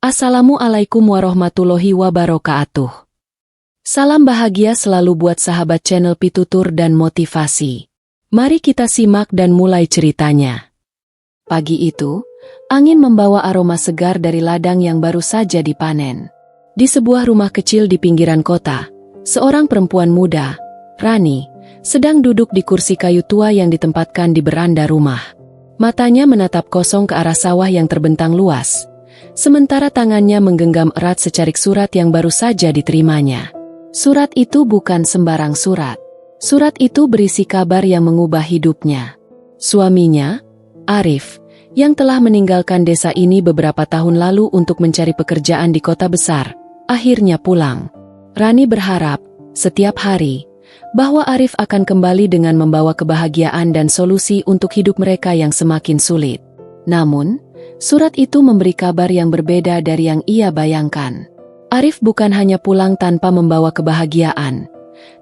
Assalamualaikum warahmatullahi wabarakatuh. Salam bahagia selalu buat sahabat channel Pitutur dan Motivasi. Mari kita simak dan mulai ceritanya. Pagi itu, angin membawa aroma segar dari ladang yang baru saja dipanen. Di sebuah rumah kecil di pinggiran kota, seorang perempuan muda, Rani, sedang duduk di kursi kayu tua yang ditempatkan di beranda rumah. Matanya menatap kosong ke arah sawah yang terbentang luas, sementara tangannya menggenggam erat secarik surat yang baru saja diterimanya. Surat itu bukan sembarang surat. Surat itu berisi kabar yang mengubah hidupnya. Suaminya, Arif, yang telah meninggalkan desa ini beberapa tahun lalu untuk mencari pekerjaan di kota besar, akhirnya pulang. Rani berharap, setiap hari, bahwa Arif akan kembali dengan membawa kebahagiaan dan solusi untuk hidup mereka yang semakin sulit. Namun, surat itu memberi kabar yang berbeda dari yang ia bayangkan. Arif bukan hanya pulang tanpa membawa kebahagiaan,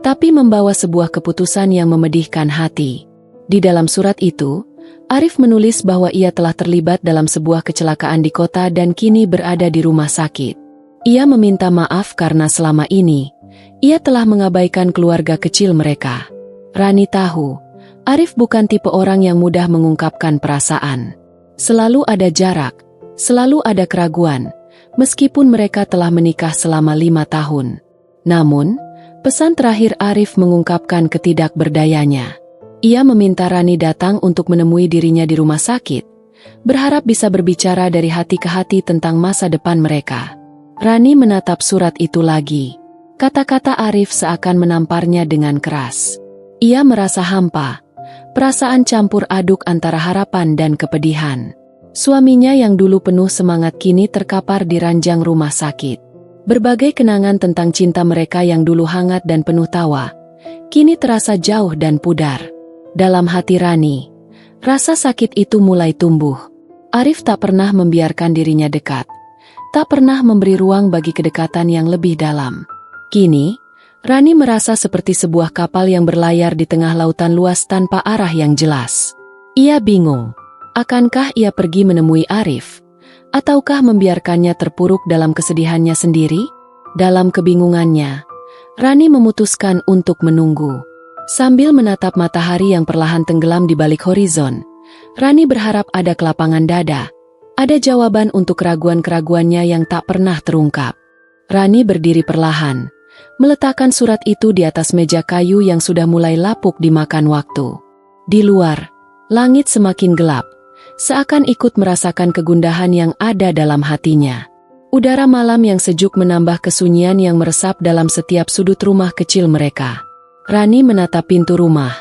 tapi membawa sebuah keputusan yang memedihkan hati. Di dalam surat itu, Arif menulis bahwa ia telah terlibat dalam sebuah kecelakaan di kota dan kini berada di rumah sakit. Ia meminta maaf karena selama ini, ia telah mengabaikan keluarga kecil mereka. Rani tahu, Arif bukan tipe orang yang mudah mengungkapkan perasaan. Selalu ada jarak, selalu ada keraguan, meskipun mereka telah menikah selama 5 tahun. Namun, pesan terakhir Arif mengungkapkan ketidakberdayanya. Ia meminta Rani datang untuk menemui dirinya di rumah sakit, berharap bisa berbicara dari hati ke hati tentang masa depan mereka. Rani menatap surat itu lagi. Kata-kata Arif seakan menamparnya dengan keras. Ia merasa hampa, perasaan campur aduk antara harapan dan kepedihan. Suaminya yang dulu penuh semangat kini terkapar di ranjang rumah sakit. Berbagai kenangan tentang cinta mereka yang dulu hangat dan penuh tawa, kini terasa jauh dan pudar. Dalam hati Rani, rasa sakit itu mulai tumbuh. Arif tak pernah membiarkan dirinya dekat, tak pernah memberi ruang bagi kedekatan yang lebih dalam. Kini, Rani merasa seperti sebuah kapal yang berlayar di tengah lautan luas tanpa arah yang jelas. Ia bingung, akankah ia pergi menemui Arif, ataukah membiarkannya terpuruk dalam kesedihannya sendiri? Dalam kebingungannya, Rani memutuskan untuk menunggu. Sambil menatap matahari yang perlahan tenggelam di balik horizon, Rani berharap ada kelapangan dada, ada jawaban untuk keraguan-keraguannya yang tak pernah terungkap. Rani berdiri perlahan, meletakkan surat itu di atas meja kayu yang sudah mulai lapuk dimakan waktu. Di luar, langit semakin gelap, seakan ikut merasakan kegundahan yang ada dalam hatinya. Udara malam yang sejuk menambah kesunyian yang meresap dalam setiap sudut rumah kecil mereka. Rani menatap pintu rumah,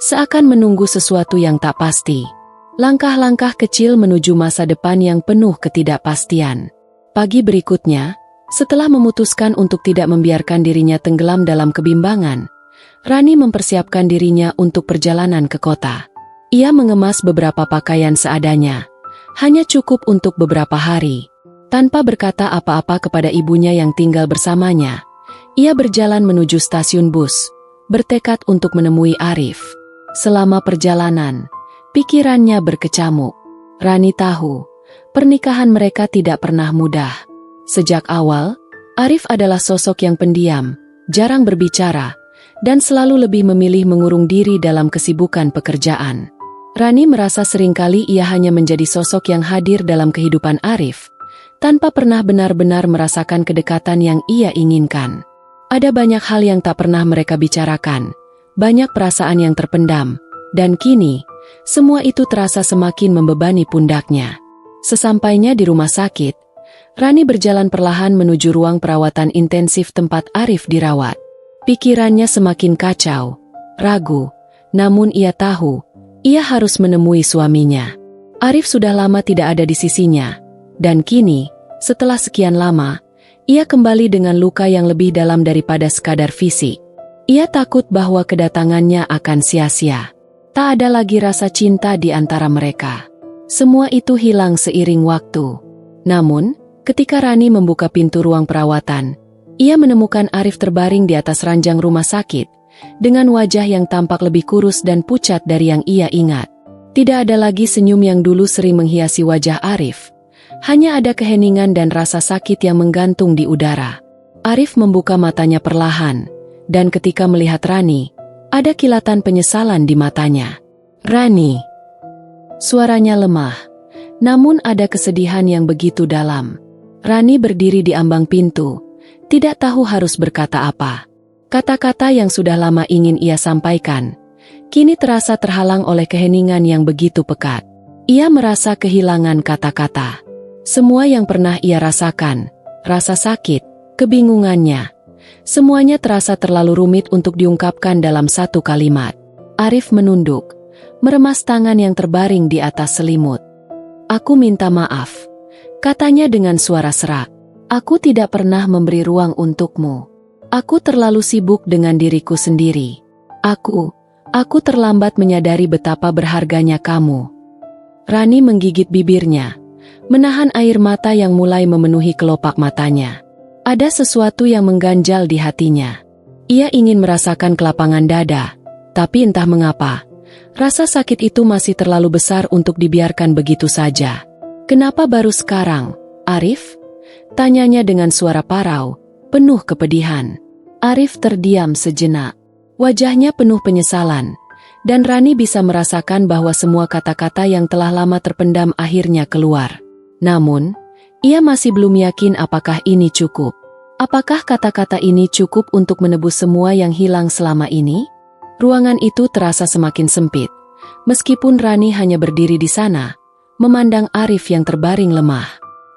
seakan menunggu sesuatu yang tak pasti. Langkah-langkah kecil menuju masa depan yang penuh ketidakpastian. Pagi berikutnya, setelah memutuskan untuk tidak membiarkan dirinya tenggelam dalam kebimbangan, Rani mempersiapkan dirinya untuk perjalanan ke kota. Ia mengemas beberapa pakaian seadanya, hanya cukup untuk beberapa hari. Tanpa berkata apa-apa kepada ibunya yang tinggal bersamanya, ia berjalan menuju stasiun bus, bertekad untuk menemui Arif. Selama perjalanan, pikirannya berkecamuk. Rani tahu, pernikahan mereka tidak pernah mudah. Sejak awal, Arif adalah sosok yang pendiam, jarang berbicara, dan selalu lebih memilih mengurung diri dalam kesibukan pekerjaan. Rani merasa seringkali ia hanya menjadi sosok yang hadir dalam kehidupan Arif, tanpa pernah benar-benar merasakan kedekatan yang ia inginkan. Ada banyak hal yang tak pernah mereka bicarakan, banyak perasaan yang terpendam, dan kini, semua itu terasa semakin membebani pundaknya. Sesampainya di rumah sakit, Rani berjalan perlahan menuju ruang perawatan intensif tempat Arif dirawat. Pikirannya semakin kacau, ragu, namun ia tahu, ia harus menemui suaminya. Arif sudah lama tidak ada di sisinya, dan kini, setelah sekian lama, ia kembali dengan luka yang lebih dalam daripada sekadar fisik. Ia takut bahwa kedatangannya akan sia-sia. Tak ada lagi rasa cinta di antara mereka. Semua itu hilang seiring waktu. Namun, ketika Rani membuka pintu ruang perawatan, ia menemukan Arif terbaring di atas ranjang rumah sakit, dengan wajah yang tampak lebih kurus dan pucat dari yang ia ingat. Tidak ada lagi senyum yang dulu sering menghiasi wajah Arif. Hanya ada keheningan dan rasa sakit yang menggantung di udara. Arif membuka matanya perlahan, dan ketika melihat Rani, ada kilatan penyesalan di matanya. "Rani." Suaranya lemah, namun ada kesedihan yang begitu dalam. Rani berdiri di ambang pintu, tidak tahu harus berkata apa. Kata-kata yang sudah lama ingin ia sampaikan, kini terasa terhalang oleh keheningan yang begitu pekat. Ia merasa kehilangan kata-kata. Semua yang pernah ia rasakan, rasa sakit, kebingungannya, semuanya terasa terlalu rumit untuk diungkapkan dalam satu kalimat. Arif menunduk, meremas tangan yang terbaring di atas selimut. "Aku minta maaf," katanya dengan suara serak. "Aku tidak pernah memberi ruang untukmu. Aku terlalu sibuk dengan diriku sendiri. Aku terlambat menyadari betapa berharganya kamu." Rani menggigit bibirnya, menahan air mata yang mulai memenuhi kelopak matanya. Ada sesuatu yang mengganjal di hatinya. Ia ingin merasakan kelapangan dada, tapi entah mengapa, rasa sakit itu masih terlalu besar untuk dibiarkan begitu saja. "Kenapa baru sekarang, Arif?" tanyanya dengan suara parau, penuh kepedihan. Arif terdiam sejenak. Wajahnya penuh penyesalan, dan Rani bisa merasakan bahwa semua kata-kata yang telah lama terpendam akhirnya keluar. Namun, ia masih belum yakin apakah ini cukup. Apakah kata-kata ini cukup untuk menebus semua yang hilang selama ini? Ruangan itu terasa semakin sempit, meskipun Rani hanya berdiri di sana, memandang Arif yang terbaring lemah.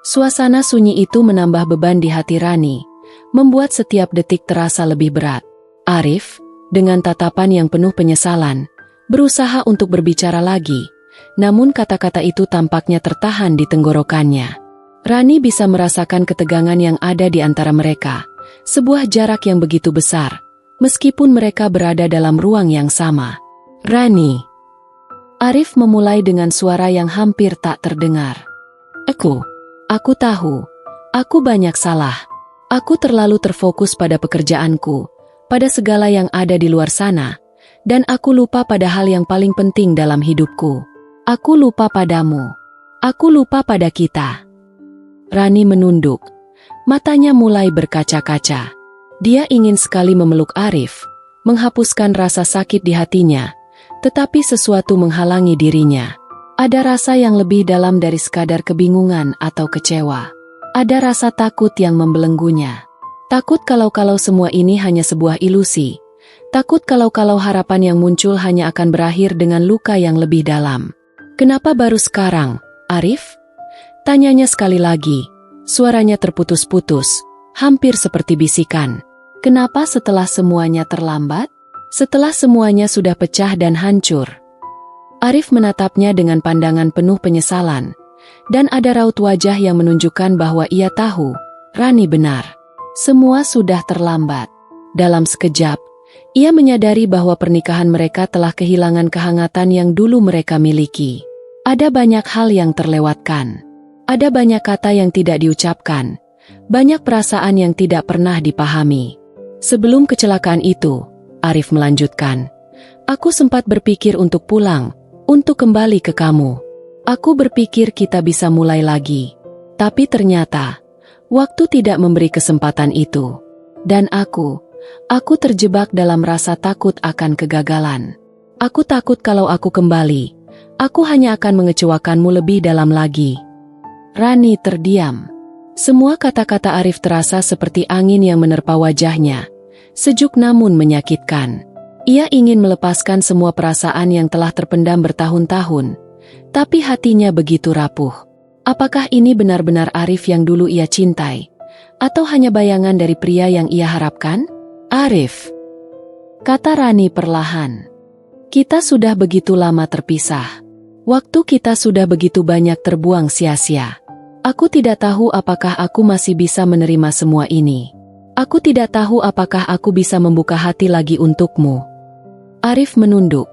Suasana sunyi itu menambah beban di hati Rani, membuat setiap detik terasa lebih berat. Arif, dengan tatapan yang penuh penyesalan, berusaha untuk berbicara lagi, namun kata-kata itu tampaknya tertahan di tenggorokannya. Rani bisa merasakan ketegangan yang ada di antara mereka, sebuah jarak yang begitu besar, meskipun mereka berada dalam ruang yang sama. "Rani." Arif memulai dengan suara yang hampir tak terdengar. Aku tahu, aku banyak salah. Aku terlalu terfokus pada pekerjaanku, pada segala yang ada di luar sana, dan aku lupa pada hal yang paling penting dalam hidupku. Aku lupa padamu. Aku lupa pada kita." Rani menunduk. Matanya mulai berkaca-kaca. Dia ingin sekali memeluk Arif, menghapuskan rasa sakit di hatinya, tetapi sesuatu menghalangi dirinya. Ada rasa yang lebih dalam dari sekadar kebingungan atau kecewa. Ada rasa takut yang membelenggunya. Takut kalau semua ini hanya sebuah ilusi. Takut kalau harapan yang muncul hanya akan berakhir dengan luka yang lebih dalam. "Kenapa baru sekarang, Arif?" tanyanya sekali lagi. Suaranya terputus-putus, hampir seperti bisikan. "Kenapa setelah semuanya terlambat? Setelah semuanya sudah pecah dan hancur?" Arif menatapnya dengan pandangan penuh penyesalan, dan ada raut wajah yang menunjukkan bahwa ia tahu, Rani benar. Semua sudah terlambat. Dalam sekejap, ia menyadari bahwa pernikahan mereka telah kehilangan kehangatan yang dulu mereka miliki. Ada banyak hal yang terlewatkan. Ada banyak kata yang tidak diucapkan. Banyak perasaan yang tidak pernah dipahami. "Sebelum kecelakaan itu," Arif melanjutkan, "aku sempat berpikir untuk pulang, untuk kembali ke kamu. Aku berpikir kita bisa mulai lagi. Tapi ternyata, waktu tidak memberi kesempatan itu. Dan aku terjebak dalam rasa takut akan kegagalan. Aku takut kalau aku kembali, aku hanya akan mengecewakanmu lebih dalam lagi." Rani terdiam. Semua kata-kata Arif terasa seperti angin yang menerpa wajahnya, sejuk namun menyakitkan. Ia ingin melepaskan semua perasaan yang telah terpendam bertahun-tahun, tapi hatinya begitu rapuh. Apakah ini benar-benar Arif yang dulu ia cintai? Atau hanya bayangan dari pria yang ia harapkan? "Arif," kata Rani perlahan. "Kita sudah begitu lama terpisah. Waktu kita sudah begitu banyak terbuang sia-sia. Aku tidak tahu apakah aku masih bisa menerima semua ini. Aku tidak tahu apakah aku bisa membuka hati lagi untukmu." Arif menunduk,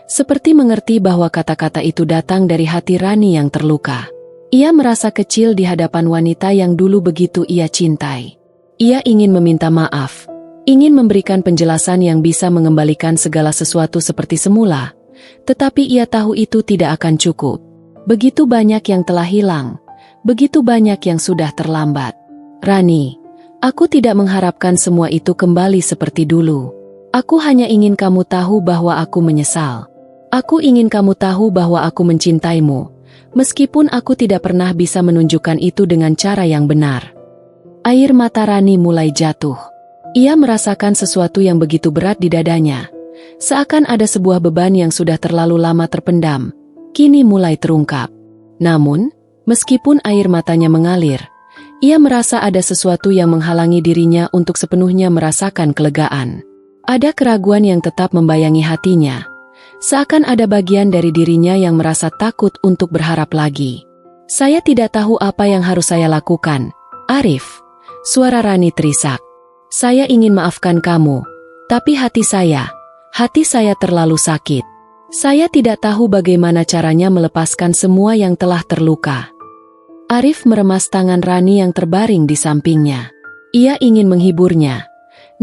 seperti mengerti bahwa kata-kata itu datang dari hati Rani yang terluka. Ia merasa kecil di hadapan wanita yang dulu begitu ia cintai. Ia ingin meminta maaf, ingin memberikan penjelasan yang bisa mengembalikan segala sesuatu seperti semula, tetapi ia tahu itu tidak akan cukup. Begitu banyak yang telah hilang, Begitu banyak yang sudah terlambat. Rani, aku tidak mengharapkan semua itu kembali seperti dulu. Aku hanya ingin kamu tahu bahwa aku menyesal. Aku ingin kamu tahu bahwa aku mencintaimu, meskipun aku tidak pernah bisa menunjukkan itu dengan cara yang benar. Air mata Rani mulai jatuh. Ia merasakan sesuatu yang begitu berat di dadanya. Seakan ada sebuah beban yang sudah terlalu lama terpendam, kini mulai terungkap. Namun, meskipun air matanya mengalir, ia merasa ada sesuatu yang menghalangi dirinya untuk sepenuhnya merasakan kelegaan. Ada keraguan yang tetap membayangi hatinya. Seakan ada bagian dari dirinya yang merasa takut untuk berharap lagi. Saya tidak tahu apa yang harus saya lakukan, Arif. Suara Rani terisak. Saya ingin maafkan kamu, tapi hati saya terlalu sakit. Saya tidak tahu bagaimana caranya melepaskan semua yang telah terluka. Arif meremas tangan Rani yang terbaring di sampingnya. Ia ingin menghiburnya,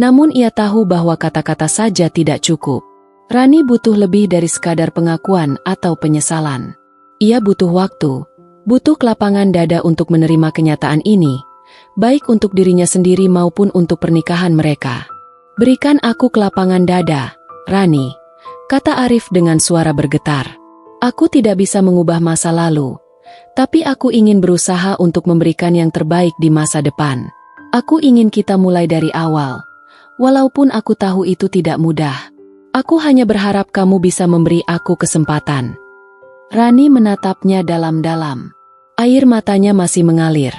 namun ia tahu bahwa kata-kata saja tidak cukup. Rani butuh lebih dari sekadar pengakuan atau penyesalan. Ia butuh waktu, butuh kelapangan dada untuk menerima kenyataan ini, baik untuk dirinya sendiri maupun untuk pernikahan mereka. Berikan aku kelapangan dada, Rani, kata Arif dengan suara bergetar. Aku tidak bisa mengubah masa lalu, tapi aku ingin berusaha untuk memberikan yang terbaik di masa depan. Aku ingin kita mulai dari awal, walaupun aku tahu itu tidak mudah. Aku hanya berharap kamu bisa memberi aku kesempatan. Rani menatapnya dalam-dalam. Air matanya masih mengalir,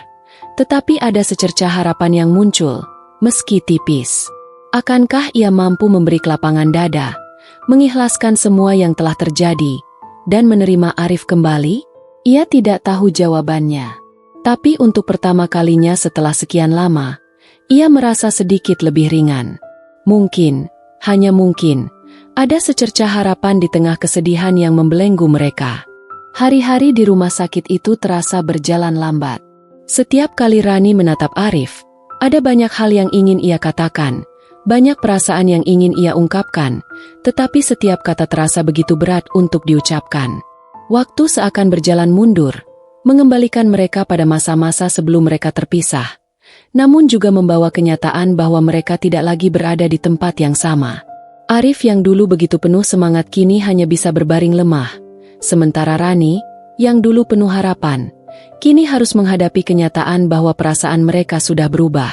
tetapi ada secercah harapan yang muncul, meski tipis. Akankah ia mampu memberi kelapangan dada, mengikhlaskan semua yang telah terjadi, dan menerima Arif kembali? Ia tidak tahu jawabannya. Tapi untuk pertama kalinya setelah sekian lama, ia merasa sedikit lebih ringan. Mungkin, hanya mungkin, ada secercah harapan di tengah kesedihan yang membelenggu mereka. Hari-hari di rumah sakit itu terasa berjalan lambat. Setiap kali Rani menatap Arif, ada banyak hal yang ingin ia katakan, banyak perasaan yang ingin ia ungkapkan, tetapi setiap kata terasa begitu berat untuk diucapkan. Waktu seakan berjalan mundur, mengembalikan mereka pada masa-masa sebelum mereka terpisah, namun juga membawa kenyataan bahwa mereka tidak lagi berada di tempat yang sama. Arif yang dulu begitu penuh semangat kini hanya bisa berbaring lemah, sementara Rani, yang dulu penuh harapan, kini harus menghadapi kenyataan bahwa perasaan mereka sudah berubah.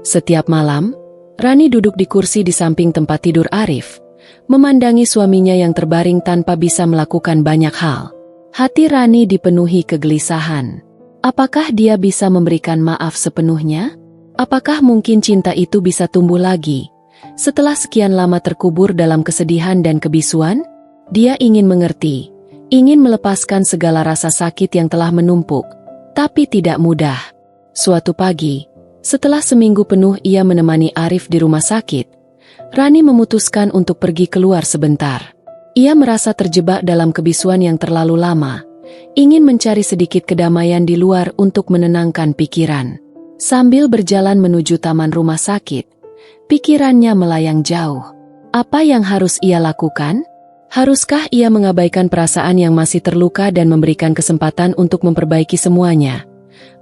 Setiap malam, Rani duduk di kursi di samping tempat tidur Arif, memandangi suaminya yang terbaring tanpa bisa melakukan banyak hal. Hati Rani dipenuhi kegelisahan. Apakah dia bisa memberikan maaf sepenuhnya? Apakah mungkin cinta itu bisa tumbuh lagi? Setelah sekian lama terkubur dalam kesedihan dan kebisuan, dia ingin mengerti, ingin melepaskan segala rasa sakit yang telah menumpuk, tapi tidak mudah. Suatu pagi, setelah seminggu penuh ia menemani Arif di rumah sakit, Rani memutuskan untuk pergi keluar sebentar. Ia merasa terjebak dalam kebisuan yang terlalu lama, ingin mencari sedikit kedamaian di luar untuk menenangkan pikiran. Sambil berjalan menuju taman rumah sakit, pikirannya melayang jauh. Apa yang harus ia lakukan? Haruskah ia mengabaikan perasaan yang masih terluka dan memberikan kesempatan untuk memperbaiki semuanya?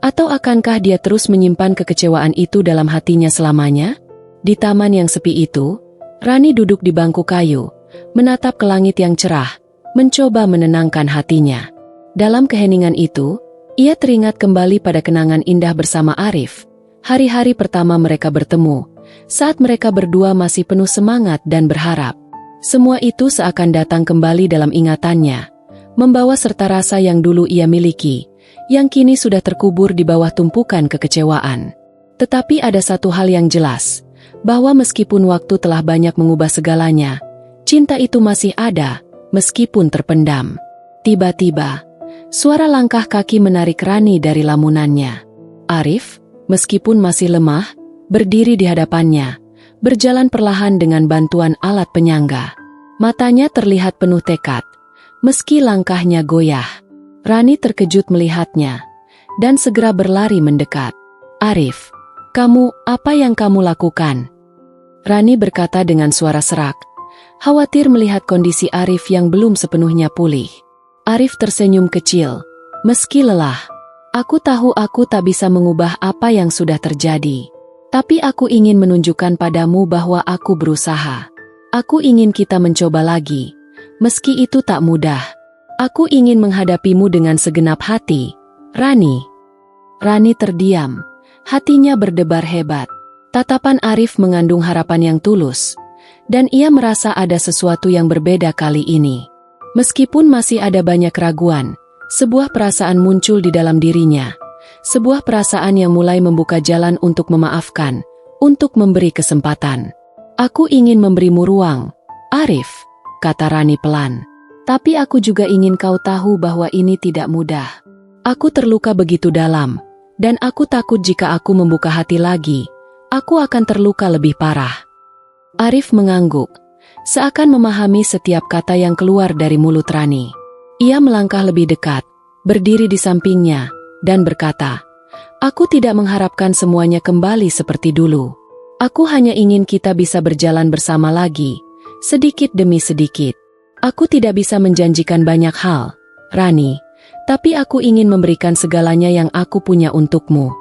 Atau akankah dia terus menyimpan kekecewaan itu dalam hatinya selamanya? Di taman yang sepi itu, Rani duduk di bangku kayu, menatap ke langit yang cerah, mencoba menenangkan hatinya. Dalam keheningan itu, ia teringat kembali pada kenangan indah bersama Arif. Hari-hari pertama mereka bertemu, saat mereka berdua masih penuh semangat dan berharap. Semua itu seakan datang kembali dalam ingatannya, membawa serta rasa yang dulu ia miliki, yang kini sudah terkubur di bawah tumpukan kekecewaan. Tetapi ada satu hal yang jelas, bahwa meskipun waktu telah banyak mengubah segalanya, cinta itu masih ada, meskipun terpendam. Tiba-tiba, suara langkah kaki menarik Rani dari lamunannya. Arif, meskipun masih lemah, berdiri di hadapannya, berjalan perlahan dengan bantuan alat penyangga. Matanya terlihat penuh tekad, meski langkahnya goyah. Rani terkejut melihatnya, dan segera berlari mendekat. Arif, apa yang kamu lakukan? Rani berkata dengan suara serak, khawatir melihat kondisi Arif yang belum sepenuhnya pulih. Arif tersenyum kecil, meski lelah. Aku tahu aku tak bisa mengubah apa yang sudah terjadi. Tapi aku ingin menunjukkan padamu bahwa aku berusaha. Aku ingin kita mencoba lagi. Meski itu tak mudah. Aku ingin menghadapimu dengan segenap hati, Rani. Rani terdiam. Hatinya berdebar hebat. Tatapan Arif mengandung harapan yang tulus. Dan ia merasa ada sesuatu yang berbeda kali ini. Meskipun masih ada banyak keraguan, sebuah perasaan muncul di dalam dirinya. Sebuah perasaan yang mulai membuka jalan untuk memaafkan, untuk memberi kesempatan. Aku ingin memberimu ruang, Arif, kata Rani pelan. Tapi aku juga ingin kau tahu bahwa ini tidak mudah. Aku terluka begitu dalam, dan aku takut jika aku membuka hati lagi, aku akan terluka lebih parah. Arif mengangguk, seakan memahami setiap kata yang keluar dari mulut Rani. Ia melangkah lebih dekat, berdiri di sampingnya, dan berkata, "Aku tidak mengharapkan semuanya kembali seperti dulu. Aku hanya ingin kita bisa berjalan bersama lagi, sedikit demi sedikit. Aku tidak bisa menjanjikan banyak hal, Rani, tapi aku ingin memberikan segalanya yang aku punya untukmu."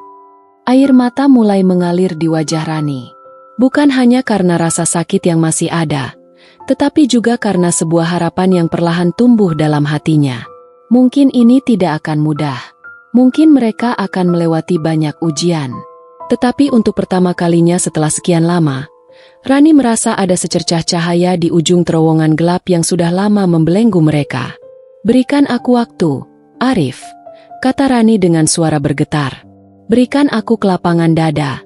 Air mata mulai mengalir di wajah Rani. Bukan hanya karena rasa sakit yang masih ada, tetapi juga karena sebuah harapan yang perlahan tumbuh dalam hatinya. Mungkin ini tidak akan mudah. Mungkin mereka akan melewati banyak ujian. Tetapi untuk pertama kalinya setelah sekian lama, Rani merasa ada secercah cahaya di ujung terowongan gelap yang sudah lama membelenggu mereka. "Berikan aku waktu, Arif," kata Rani dengan suara bergetar. "Berikan aku kelapangan dada.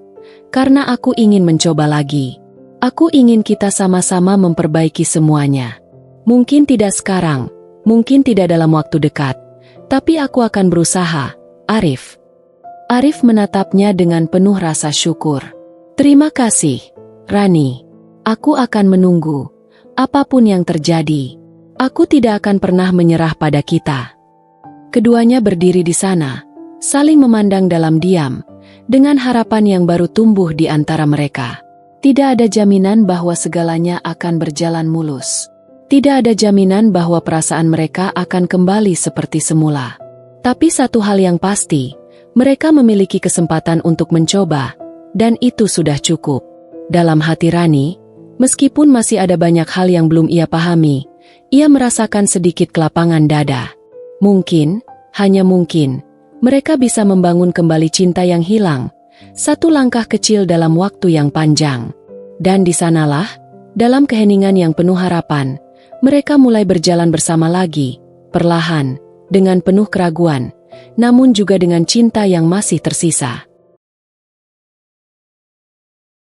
Karena aku ingin mencoba lagi. Aku ingin kita sama-sama memperbaiki semuanya. Mungkin tidak sekarang, mungkin tidak dalam waktu dekat, tapi aku akan berusaha, Arif." Arif menatapnya dengan penuh rasa syukur. "Terima kasih, Rani. Aku akan menunggu, apapun yang terjadi. Aku tidak akan pernah menyerah pada kita." Keduanya berdiri di sana, saling memandang dalam diam, dengan harapan yang baru tumbuh di antara mereka. Tidak ada jaminan bahwa segalanya akan berjalan mulus. Tidak ada jaminan bahwa perasaan mereka akan kembali seperti semula. Tapi satu hal yang pasti, mereka memiliki kesempatan untuk mencoba, dan itu sudah cukup. Dalam hati Rani, meskipun masih ada banyak hal yang belum ia pahami, ia merasakan sedikit kelapangan dada. Mungkin, hanya mungkin, mereka bisa membangun kembali cinta yang hilang, satu langkah kecil dalam waktu yang panjang. Dan di sanalah, dalam keheningan yang penuh harapan, mereka mulai berjalan bersama lagi, perlahan, dengan penuh keraguan, namun juga dengan cinta yang masih tersisa.